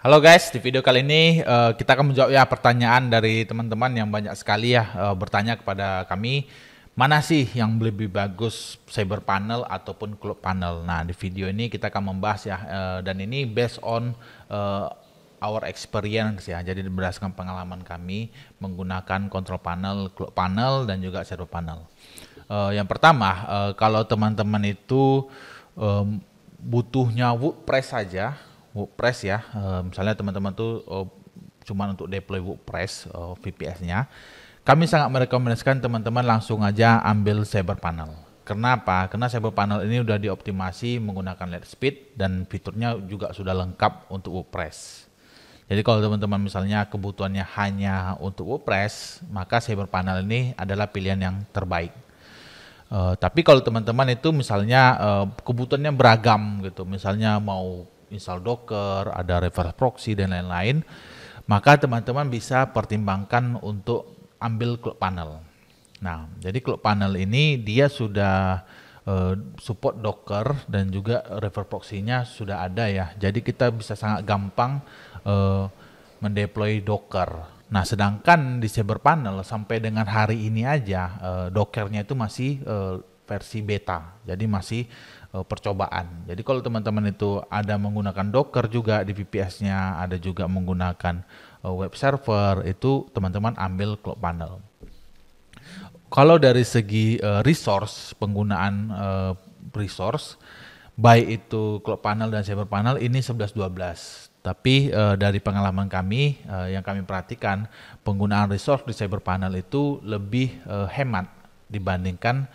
Halo guys, di video kali ini kita akan menjawab ya pertanyaan dari teman-teman yang banyak sekali ya bertanya kepada kami, mana sih yang lebih bagus cyber panel ataupun cloud panel. Nah, di video ini kita akan membahas ya dan ini based on our experience ya. Jadi berdasarkan pengalaman kami menggunakan control panel, cloud panel dan juga cyber panel. Yang pertama, kalau teman-teman itu butuhnya WordPress saja, WordPress ya, misalnya teman-teman tuh cuma untuk deploy WordPress VPS-nya, kami sangat merekomendasikan teman-teman langsung aja ambil cyber panel. Kenapa? Karena cyber panel ini udah dioptimasi menggunakan Lightspeed dan fiturnya juga sudah lengkap untuk WordPress. Jadi kalau teman-teman misalnya kebutuhannya hanya untuk WordPress, maka cyber panel ini adalah pilihan yang terbaik. Tapi kalau teman-teman itu misalnya kebutuhannya beragam gitu, misalnya mau install Docker, ada reverse proxy dan lain-lain, maka teman-teman bisa pertimbangkan untuk ambil cloud panel. Nah, jadi cloud panel ini dia sudah support Docker dan juga reverse proxy-nya sudah ada ya. Jadi kita bisa sangat gampang mendeploy Docker. Nah, sedangkan di cyber panel sampai dengan hari ini aja Dockernya itu masih versi beta, jadi masih percobaan. Jadi kalau teman-teman itu ada menggunakan Docker juga di VPS-nya, ada juga menggunakan web server, itu teman-teman ambil cloud panel. Kalau dari segi resource, penggunaan resource, baik itu cloud panel dan cyber panel ini 11-12. Tapi dari pengalaman kami yang kami perhatikan, penggunaan resource di cyber panel itu lebih hemat dibandingkan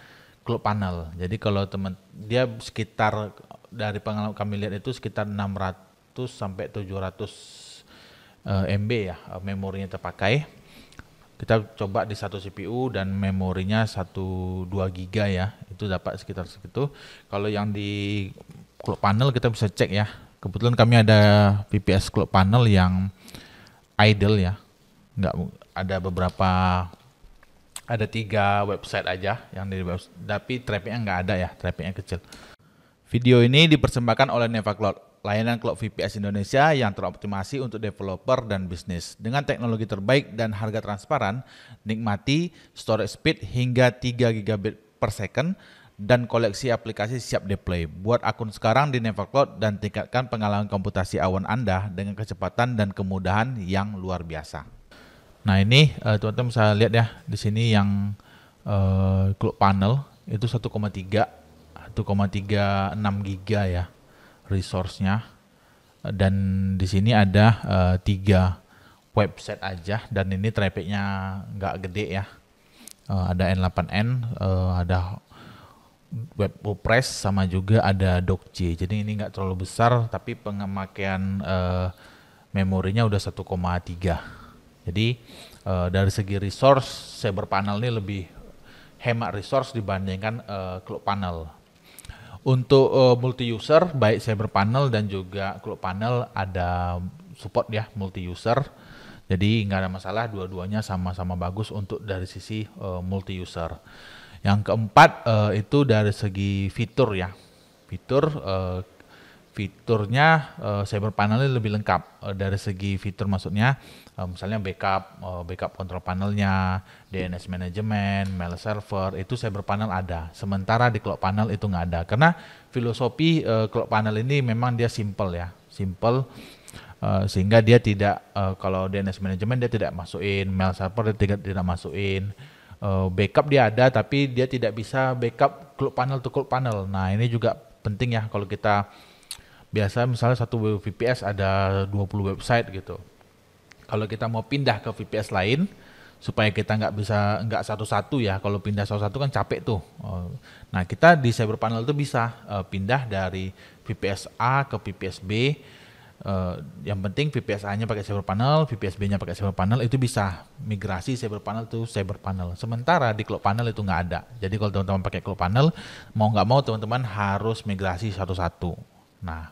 cloud panel. Jadi kalau teman dia sekitar dari pengalaman kami lihat itu sekitar 600 sampai 700 MB ya memorinya terpakai. Kita coba di satu CPU dan memorinya 1-2 GB ya. Itu dapat sekitar segitu. Kalau yang di cloud panel kita bisa cek ya. Kebetulan kami ada VPS cloud panel yang idle ya. Nggak ada beberapa, ada 3 website aja yang di website, tapi trafficnya nggak ada ya, trafficnya kecil. Video ini dipersembahkan oleh NevaCloud, layanan cloud VPS Indonesia yang teroptimasi untuk developer dan bisnis. Dengan teknologi terbaik dan harga transparan, nikmati storage speed hingga 3 GB per second dan koleksi aplikasi siap deploy. Buat akun sekarang di NevaCloud dan tingkatkan pengalaman komputasi awan Anda dengan kecepatan dan kemudahan yang luar biasa. Nah ini teman-teman bisa lihat ya di sini yang cloud panel itu 1,36 giga ya resource-nya, dan di sini ada 3 website aja dan ini trafficnya nggak gede ya, ada N8N, ada web WordPress sama juga ada Doc.j, jadi ini nggak terlalu besar tapi pemakaian memorinya udah 1,3. Jadi dari segi resource, cyber panel ini lebih hemat resource dibandingkan cloud panel. Untuk multi user, baik cyber panel dan juga cloud panel ada support ya multi user. Jadi nggak ada masalah, dua-duanya sama-sama bagus untuk dari sisi multi user. Yang keempat itu dari segi fitur ya. Fiturnya cyber panel lebih lengkap dari segi fitur, maksudnya misalnya backup control panelnya, DNS management, mail server, itu cyber panel ada. Sementara di cloud panel itu nggak ada, karena filosofi cloud panel ini memang dia simple ya, sehingga dia tidak kalau DNS management dia tidak masukin, mail server dia tidak masukin, backup dia ada tapi dia tidak bisa backup cloud panel to cloud panel. Nah ini juga penting ya, kalau kita biasa misalnya satu VPS ada 20 website gitu. Kalau kita mau pindah ke VPS lain supaya kita nggak satu-satu ya. Kalau pindah satu-satu kan capek tuh. Nah kita di cyber panel itu bisa pindah dari VPS A ke VPS B. Yang penting VPS A-nya pakai cyber panel, VPS B-nya pakai cyber panel, itu bisa migrasi cyber panel to cyber panel. Sementara di cloud panel itu nggak ada. Jadi kalau teman-teman pakai cloud panel, mau nggak mau teman-teman harus migrasi satu-satu. Nah,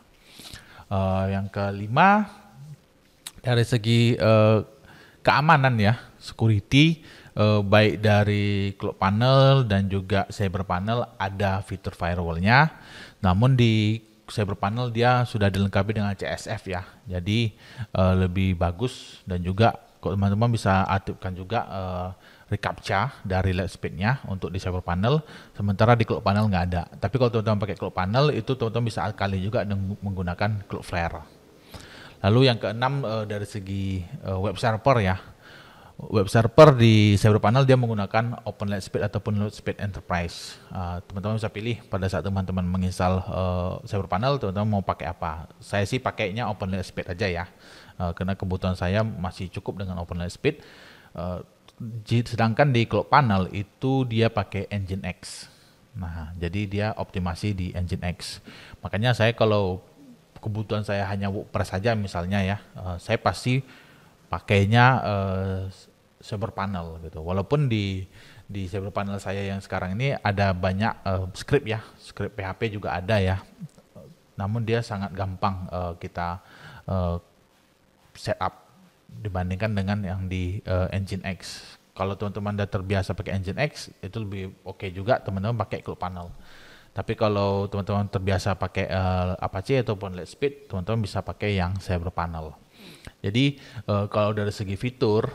yang kelima dari segi keamanan ya, security, baik dari cloud panel dan juga cyber panel ada fitur firewall-nya. Namun di Cyber Panel dia sudah dilengkapi dengan CSF ya. Jadi lebih bagus, dan juga teman-teman bisa aktifkan juga reCAPTCHA dari light speednya untuk di Cyber Panel, sementara di Cloud Panel nggak ada. Tapi kalau teman-teman pakai Cloud Panel itu teman-teman bisa akali juga dengan menggunakan Cloudflare. Lalu yang keenam, dari segi web server ya. Web server di Cyber Panel dia menggunakan Open Lightspeed ataupun Lightspeed Enterprise. Teman-teman bisa pilih pada saat teman-teman menginstal Cyber Panel, teman-teman mau pakai apa. Saya sih pakainya Open Lightspeed aja ya, karena kebutuhan saya masih cukup dengan Open Lightspeed. Sedangkan di Cloud Panel itu dia pakai Nginx. Nah, jadi dia optimasi di Nginx. Makanya saya kalau kebutuhan saya hanya WordPress saja misalnya ya, saya pasti pakainya Cyber Panel gitu. Walaupun di Cyber Panel saya yang sekarang ini ada banyak script ya, script PHP juga ada ya. Namun dia sangat gampang kita setup dibandingkan dengan yang di Nginx. Kalau teman-teman udah terbiasa pakai Nginx, itu lebih oke juga teman-teman pakai Cloud Panel. Tapi kalau teman-teman terbiasa pakai Apache ataupun Lightspeed, teman-teman bisa pakai yang Cyber Panel. Jadi kalau dari segi fitur,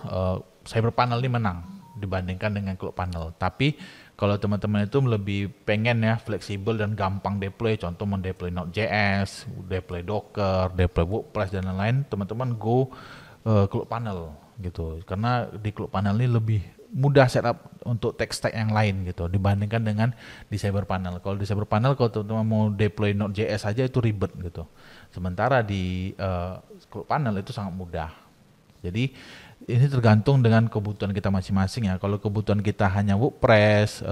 Cyber Panel ini menang dibandingkan dengan Cloud Panel. Tapi kalau teman-teman itu lebih pengen ya fleksibel dan gampang deploy, contoh mendeploy Node.js, deploy Docker, deploy WordPress dan lain-lain, teman-teman go Cloud Panel gitu. Karena di Cloud Panel ini lebih mudah setup untuk tech stack yang lain gitu dibandingkan dengan di Cyber Panel. Kalau di Cyber Panel kalau teman-teman mau deploy Node.js aja itu ribet gitu. Sementara di Cloud Panel itu sangat mudah. Jadi ini tergantung dengan kebutuhan kita masing-masing ya. Kalau kebutuhan kita hanya WordPress,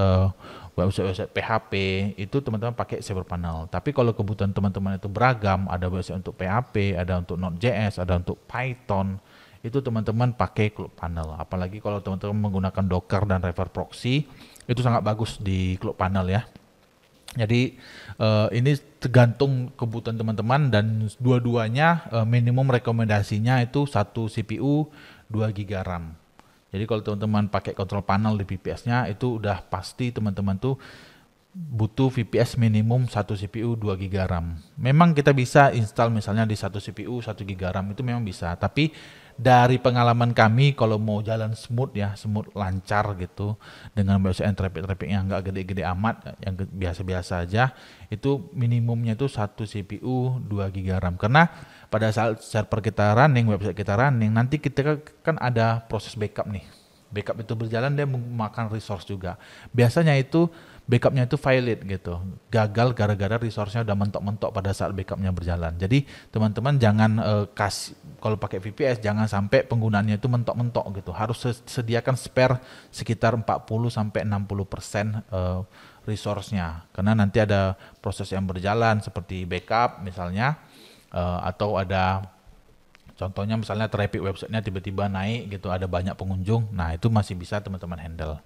website PHP, itu teman-teman pakai Cyber Panel. Tapi kalau kebutuhan teman-teman itu beragam, ada website untuk PHP, ada untuk Node.js, ada untuk Python, itu teman-teman pakai Cloud Panel. Apalagi kalau teman-teman menggunakan Docker dan Reverse Proxy, itu sangat bagus di Cloud Panel ya. Jadi ini tergantung kebutuhan teman-teman, dan dua-duanya minimum rekomendasinya itu 1 CPU 2 GB RAM. Jadi kalau teman-teman pakai control panel di VPS-nya itu udah pasti teman-teman tuh butuh VPS minimum 1 CPU 2 GB RAM. Memang kita bisa install misalnya di 1 CPU 1 GB RAM itu memang bisa, tapi dari pengalaman kami kalau mau jalan smooth ya, smooth lancar gitu dengan website traffic yang nggak gede-gede amat, yang biasa-biasa aja, itu minimumnya itu 1 CPU 2 GB RAM. Karena pada saat server kita running, website kita running, nanti kita kan ada proses backup nih. Backup itu berjalan, dia memakan resource juga. Biasanya itu backupnya itu valid gitu, gagal gara-gara resource-nya udah mentok-mentok pada saat backupnya berjalan. Jadi teman-teman jangan kasih, kalau pakai VPS jangan sampai penggunaannya itu mentok-mentok gitu. Harus sediakan spare sekitar 40-60% resource-nya, karena nanti ada proses yang berjalan seperti backup misalnya, atau ada contohnya misalnya traffic websitenya tiba-tiba naik gitu, ada banyak pengunjung, nah itu masih bisa teman-teman handle.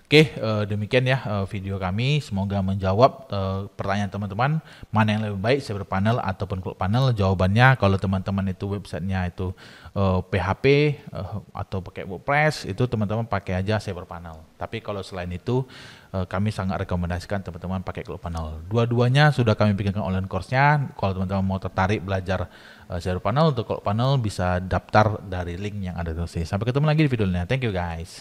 Oke, demikian ya video kami. Semoga menjawab pertanyaan teman-teman, mana yang lebih baik, Cyber Panel ataupun Cloud Panel. Jawabannya kalau teman-teman itu websitenya itu PHP atau pakai WordPress, itu teman-teman pakai aja Cyber Panel. Tapi kalau selain itu kami sangat rekomendasikan teman-teman pakai Cloud Panel. Dua-duanya sudah kami bikinkan online course-nya. Kalau teman-teman mau tertarik belajar Cyber Panel untuk Cloud Panel, bisa daftar dari link yang ada di sini. Sampai ketemu lagi di video lainnya. Thank you guys.